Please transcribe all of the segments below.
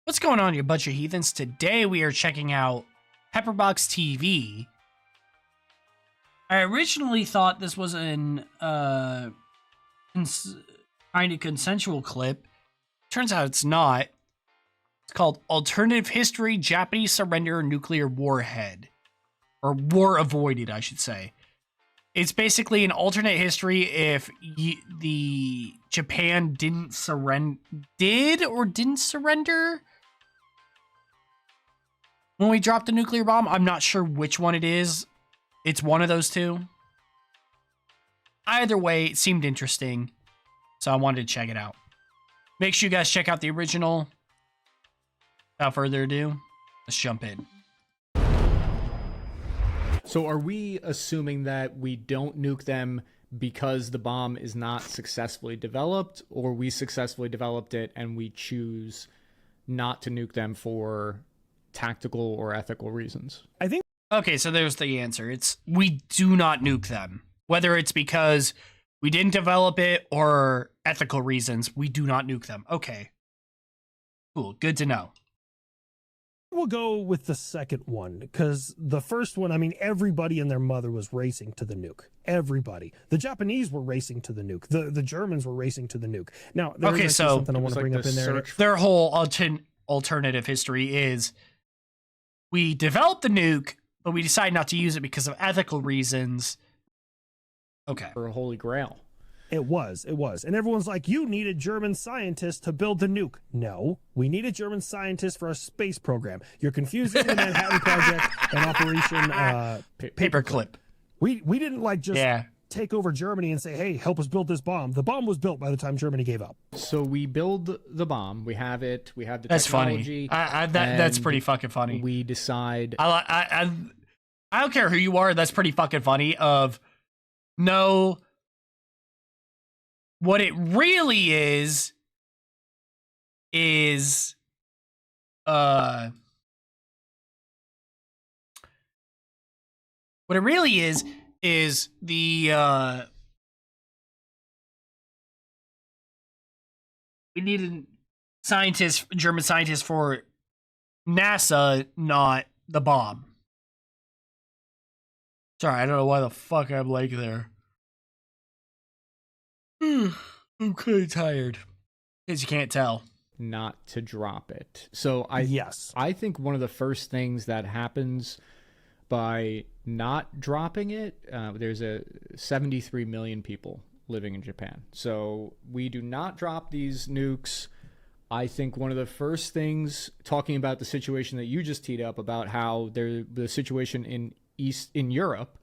What's going on, you bunch of heathens? Today we are checking out PepperboxTV. I originally thought this was an kind of consensual clip. Turns out it's not. It's called Alternative History, Japanese Surrender, Nuclear Warhead. Or War Avoided, I should say. It's basically an alternate history if the Japan didn't surrender, didn't surrender when we dropped the nuclear bomb. I'm not sure which one it is. It's one of those two. Either way, it seemed interesting, so I wanted to check it out. Make sure you guys check out the original. Without further ado, let's jump in. So are we assuming that we don't nuke them because the bomb is not successfully developed, or we successfully developed it and we choose not to nuke them for tactical or ethical reasons? I think. Okay, so there's the answer. It's we do not nuke them. Whether it's because we didn't develop it or ethical reasons, we do not nuke them. Okay. Cool. Good to know. We'll go with the second one, because the first one, I mean, everybody and their mother was racing to the nuke. Everybody. The Japanese were racing to the nuke. The Germans were racing to the nuke. Now, there's something I want to bring up in there. Their whole alternative history is we developed the nuke, but we decided not to use it because of ethical reasons. Okay. For a holy grail. It was. And everyone's like, you needed German scientists to build the nuke. No, we needed German scientists for a space program. You're confusing the Manhattan Project and Operation Paperclip. We didn't like just take over Germany and say, hey, help us build this bomb. The bomb was built by the time Germany gave up. So we build the bomb. We have it. We have the That's technology. Funny. That's pretty fucking funny. We decide. I don't care who you are. That's pretty fucking funny. No. What it really is what it really is the we needed scientists, German scientists for NASA, not the bomb. Sorry, I don't know why the fuck I'm like there. I'm kind of tired, as you can't tell. Not to drop it. So I think one of the first things that happens by not dropping it, there's 73 million people living in Japan. So we do not drop these nukes. I think one of the first things, talking about the situation that you just teed up about how the situation in Europe,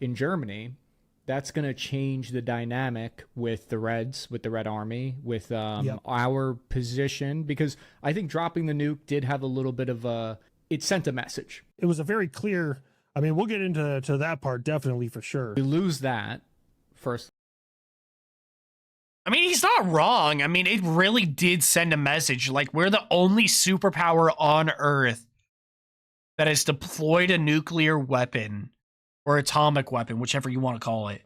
in Germany, that's going to change the dynamic with the Reds, with the Red Army, with our position, because I think dropping the nuke did have a little bit of it sent a message. It was a very clear, I mean, we'll get into that part definitely for sure. We lose that first. I mean, he's not wrong. I mean, it really did send a message. Like, we're the only superpower on Earth that has deployed a nuclear weapon or atomic weapon, whichever you want to call it,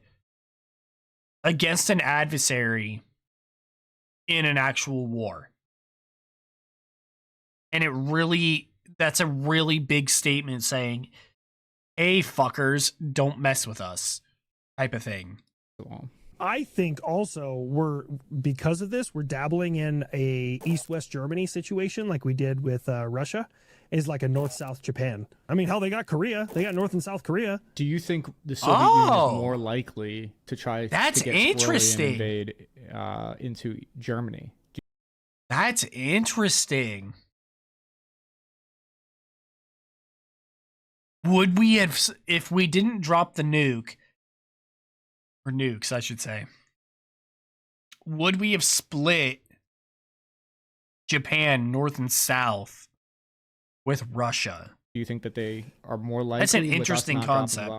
against an adversary in an actual war. And that's a really big statement saying, hey, fuckers, don't mess with us, type of thing. I think also because of this, we're dabbling in a East-West Germany situation like we did with Russia. Is like a North-South Japan. I mean, hell, they got Korea. They got North and South Korea. Do you think the Soviet Union is more likely to try That's to get interesting. And invade into Germany? That's interesting. Would we have, if we didn't drop the nuke, or nukes, I should say, would we have split Japan North and South with Russia? Do you think that they are more likely? That's an interesting concept.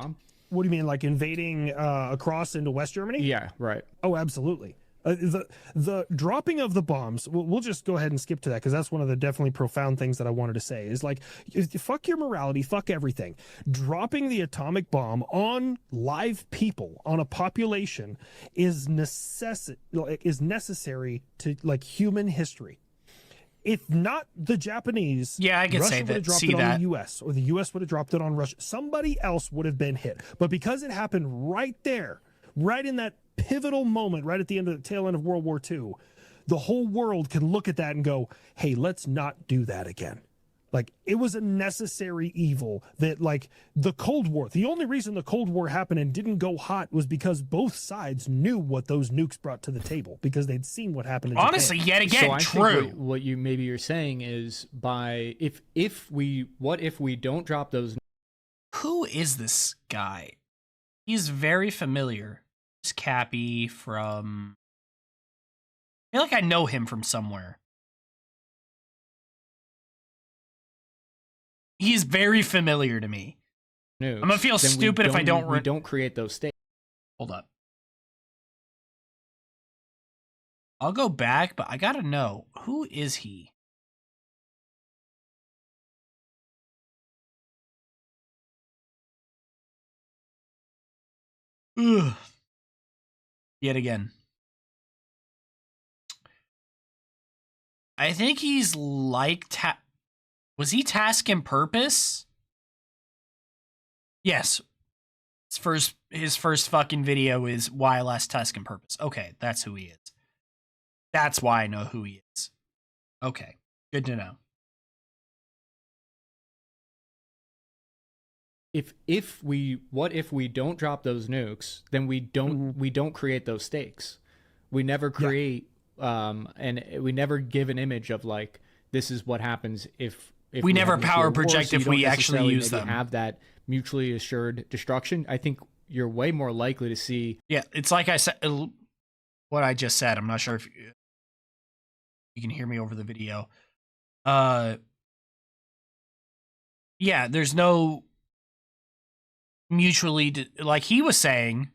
What do you mean, like invading across into West Germany? Yeah, right. Oh, absolutely. The dropping of the bombs, we'll just go ahead and skip to that, because that's one of the definitely profound things that I wanted to say, is like, fuck your morality, fuck everything. Dropping the atomic bomb on live people, on a population, is necessary to, like, human history. if not the Japanese, yeah, I can Russia say would have that. dropped See it on that. the U.S. or the U.S. would have dropped it on Russia. Somebody else would have been hit. But because it happened right there, right in that pivotal moment, right at the end of the tail end of World War II, the whole world can look at that and go, "Hey, let's not do that again." Like, it was a necessary evil that, like, the Cold War, the only reason the Cold War happened and didn't go hot was because both sides knew what those nukes brought to the table, because they'd seen what happened in Honestly, Japan. yet again, so I true. think what you maybe you're saying is if we don't drop those. Who is this guy? He's very familiar. It's Cappy from... I feel like I know him from somewhere. He's very familiar to me. Nukes, I'm gonna feel stupid if I don't... We don't create those states. Hold up. I'll go back, but I gotta know. Who is he? Ugh. Yet again. I think he's like... Was he Task and Purpose? Yes. His first fucking video is YLS Task and Purpose. Okay, that's who he is. That's why I know who he is. Okay, good to know. If we don't drop those nukes, then we don't create those stakes. We never create and we never give an image of like, this is what happens if we never power project so if we actually use them. Have that mutually assured destruction. I think you're way more likely to see. Yeah, it's like I said, what I just said. I'm not sure if you can hear me over the video. Yeah, there's no mutually, like he was saying.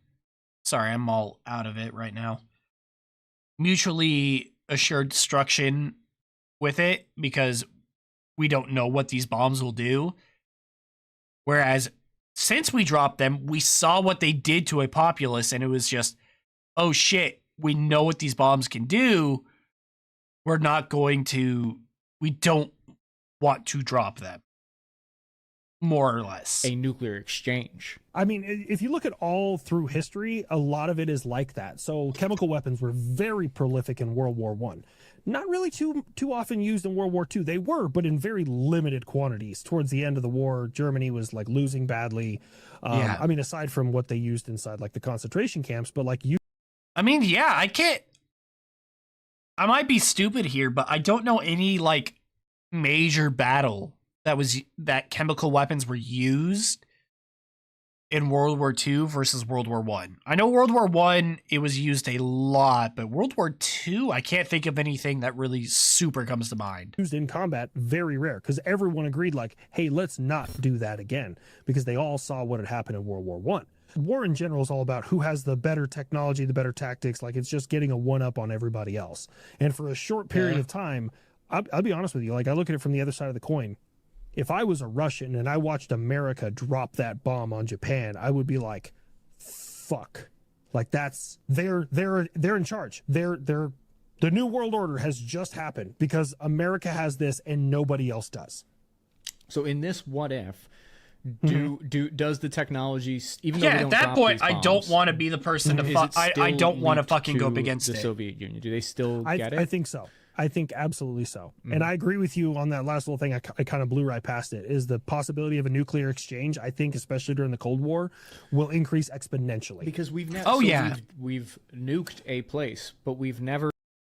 Sorry, I'm all out of it right now. Mutually assured destruction with it, because we don't know what these bombs will do. Whereas since we dropped them, we saw what they did to a populace, and it was just, oh shit, we know what these bombs can do. We don't want to drop them. More or less. A nuclear exchange. I mean, if you look at all through history, a lot of it is like that. So chemical weapons were very prolific in World War I. Not really too often used in World War II. They were, but in very limited quantities. Towards the end of the war, Germany was like losing badly. Yeah. I mean, aside from what they used inside like the concentration camps, but like I mean, yeah, I might be stupid here, but I don't know any like major battle that chemical weapons were used in World War II versus World War I. I know World War I, it was used a lot, but World War II, I can't think of anything that really super comes to mind. Used in combat, very rare, because everyone agreed like, hey, let's not do that again, because they all saw what had happened in World War I. War in general is all about who has the better technology, the better tactics. Like, it's just getting a one-up on everybody else. And for a short period of time, I'll be honest with you, like, I look at it from the other side of the coin. If I was a Russian and I watched America drop that bomb on Japan, I would be like, fuck. Like, that's they're in charge. The new world order has just happened because America has this and nobody else does. So in this what if, does the technology, even though we don't at that drop point, these bombs, I don't want to be the person to I don't want to fucking go up against the Soviet Union. Do they still get it? I think so. I think absolutely so. And I agree with you on that last little thing. I kind of blew right past it, is the possibility of a nuclear exchange. I think, especially during the Cold War, will increase exponentially. Because we've never, we've nuked a place, but we've never.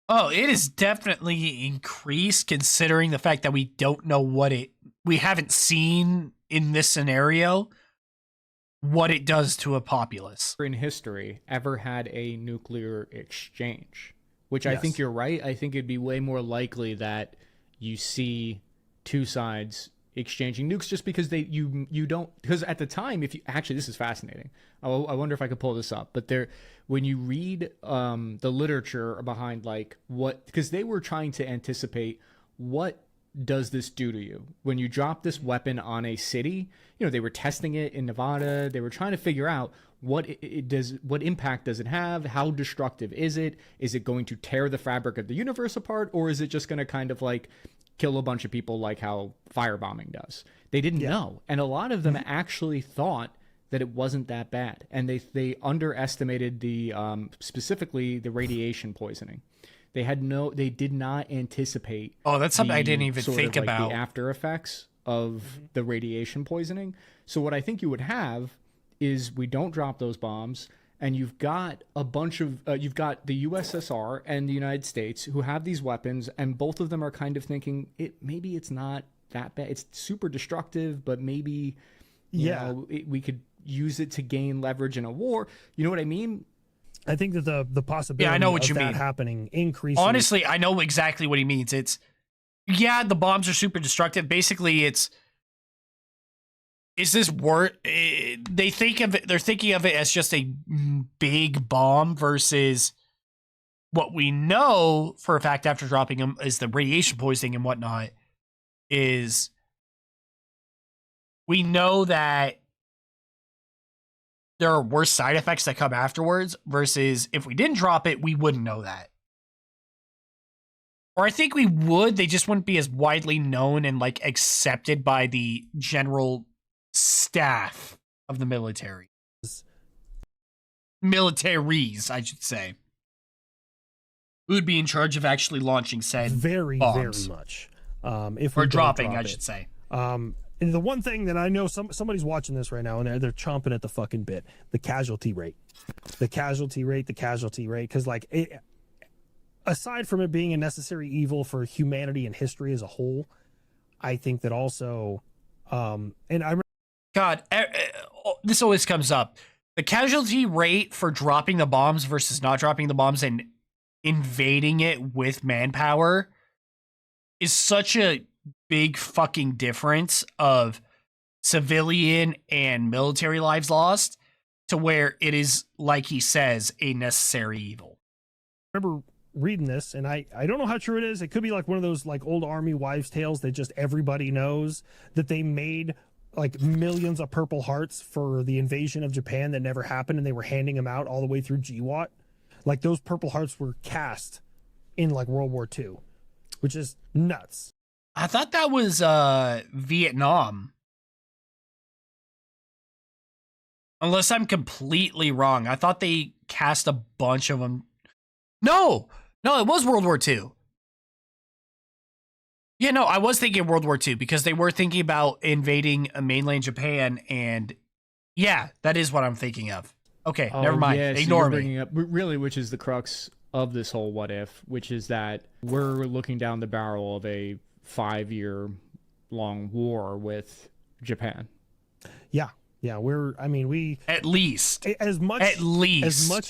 Oh, it is definitely increased considering the fact that we don't know we haven't seen in this scenario what it does to a populace. In history, ever had a nuclear exchange. Which I think you're right. I think it'd be way more likely that you see two sides exchanging nukes, just because you don't, because at the time, if you actually, this is fascinating. I wonder if I could pull this up, but when you read the literature behind like what, because they were trying to anticipate what does this do to you? When you drop this weapon on a city, you know, they were testing it in Nevada. They were trying to figure out what it does, what impact does it have? How destructive is it? Is it going to tear the fabric of the universe apart? Or is it just going to kind of like kill a bunch of people like how firebombing does? They didn't know. And a lot of them actually thought that it wasn't that bad. And they underestimated the, specifically the radiation poisoning. They did not anticipate. Oh, that's something I didn't even think about. The after effects of the radiation poisoning. So what I think you would have is we don't drop those bombs, and you've got a bunch of you've got the USSR and the United States who have these weapons, and both of them are kind of thinking maybe it's not that bad. It's super destructive, but maybe you know, we could use it to gain leverage in a war. You know what I mean? I think that the possibility I know what you mean. Happening increases. Honestly, I know exactly what he means. It's, the bombs are super destructive. Basically, is this worth? They're thinking of it as just a big bomb versus what we know for a fact after dropping them is the radiation poisoning and whatnot. Is we know that there are worse side effects that come afterwards versus if we didn't drop it, we wouldn't know that. Or I think we would, they just wouldn't be as widely known and like accepted by the general staff of the military. Militaries, I should say. Who would be in charge of actually launching said very bombs. Much. If we or dropping, I should say. And the one thing that I know somebody's watching this right now and they're chomping at the fucking bit, the casualty rate. Because like aside from it being a necessary evil for humanity and history as a whole, I think that also, this always comes up. The casualty rate for dropping the bombs versus not dropping the bombs and invading it with manpower is such a big fucking difference of civilian and military lives lost to where it is, like he says, a necessary evil. I remember reading this, and I don't know how true it is. It could be like one of those like old army wives' tales that just everybody knows, that they made like millions of Purple Hearts for the invasion of Japan that never happened, and they were handing them out all the way through GWAT. Like those Purple Hearts were cast in like World War II, which is nuts. I thought that was Vietnam. Unless I'm completely wrong. I thought they cast a bunch of them. No, it was World War II. Yeah, no, I was thinking World War II because they were thinking about invading mainland Japan, and yeah, that is what I'm thinking of. Okay, never mind. Yeah, Ignore so me. Up, really, which is the crux of this whole what if, which is that we're looking down the barrel of a 5-year-long war with Japan. Yeah, we at least as much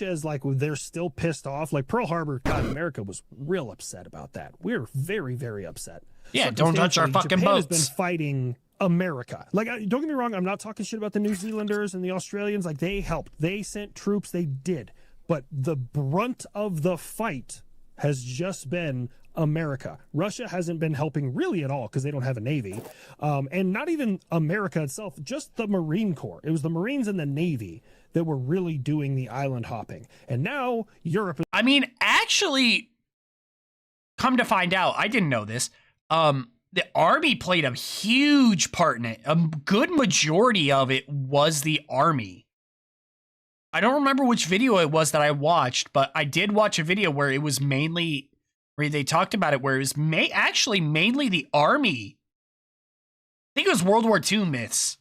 as like they're still pissed off. Like Pearl Harbor, God, America was real upset about that. We're very, very upset. Yeah, don't touch our fucking Japan boats. Has been fighting America. Like, don't get me wrong, I'm not talking shit about the New Zealanders and the Australians. Like, they helped, they sent troops, they did. But the brunt of the fight has just been America. Russia hasn't been helping really at all because they don't have a navy. And not even America itself, just the Marine Corps. It was the Marines and the Navy that were really doing the island hopping. And now Europe. I mean, actually, come to find out, I didn't know this. The Army played a huge part in it. A good majority of it was the Army. I don't remember which video it was that I watched, but I did watch a video where it was mainly, where they talked about it, where it was actually mainly the Army. I think it was World War II myths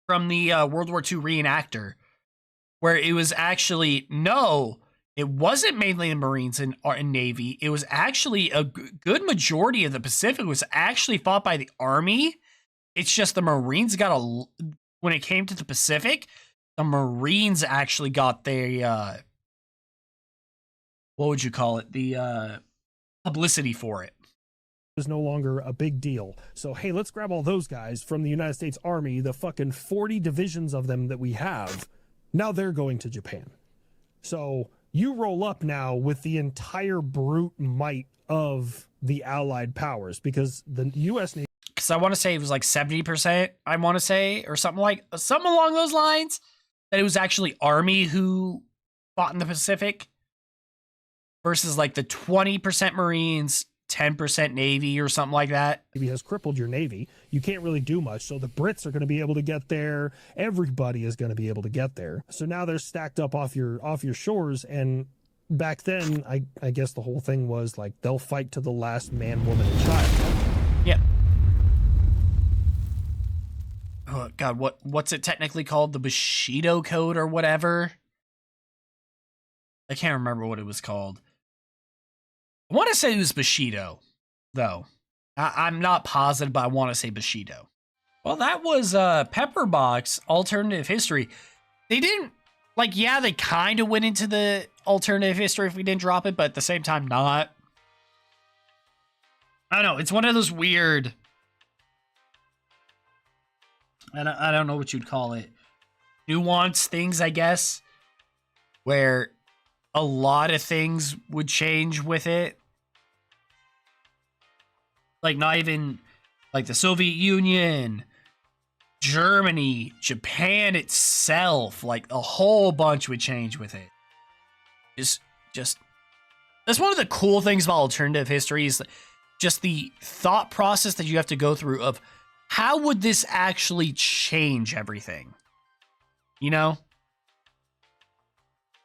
from the World War II reenactor, where it was actually, no, it wasn't mainly the Marines and Navy. It was actually a good majority of the Pacific was actually fought by the Army. It's just the Marines got when it came to the Pacific, the Marines actually got their, what would you call it? The publicity for it. Is no longer a big deal. So, hey, let's grab all those guys from the United States Army, the fucking 40 divisions of them that we have. Now they're going to Japan. So you roll up now with the entire brute might of the Allied powers, because the U.S. Navy. Because I want to say it was like 70%, I want to say, or something along those lines, that it was actually Army who fought in the Pacific versus like the 20% Marines, 10% Navy or something like that. Navy has crippled your Navy. You can't really do much. So the Brits are going to be able to get there. Everybody is going to be able to get there. So now they're stacked up off your shores. And back then, I guess the whole thing was like they'll fight to the last man, woman, and child. Yeah. Oh God, what's it technically called? The Bushido Code or whatever? I can't remember what it was called. I want to say it was Bushido, though. I'm not positive, but I want to say Bushido. Well, that was Pepperbox Alternative History. They didn't, like, yeah, they kind of went into the alternative history if we didn't drop it, but at the same time, not. I don't know. It's one of those weird, I don't know what you'd call it, nuanced things, I guess, where a lot of things would change with it. Like, not even, like, the Soviet Union, Germany, Japan itself, like, a whole bunch would change with it. Just, that's one of the cool things about alternative history is just the thought process that you have to go through of how would this actually change everything? You know?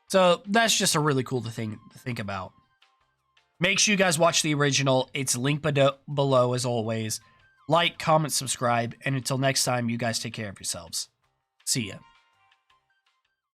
So that's just a really cool thing to think about. Make sure you guys watch the original. It's linked below as always. Like, comment, subscribe, and until next time, you guys take care of yourselves. See ya.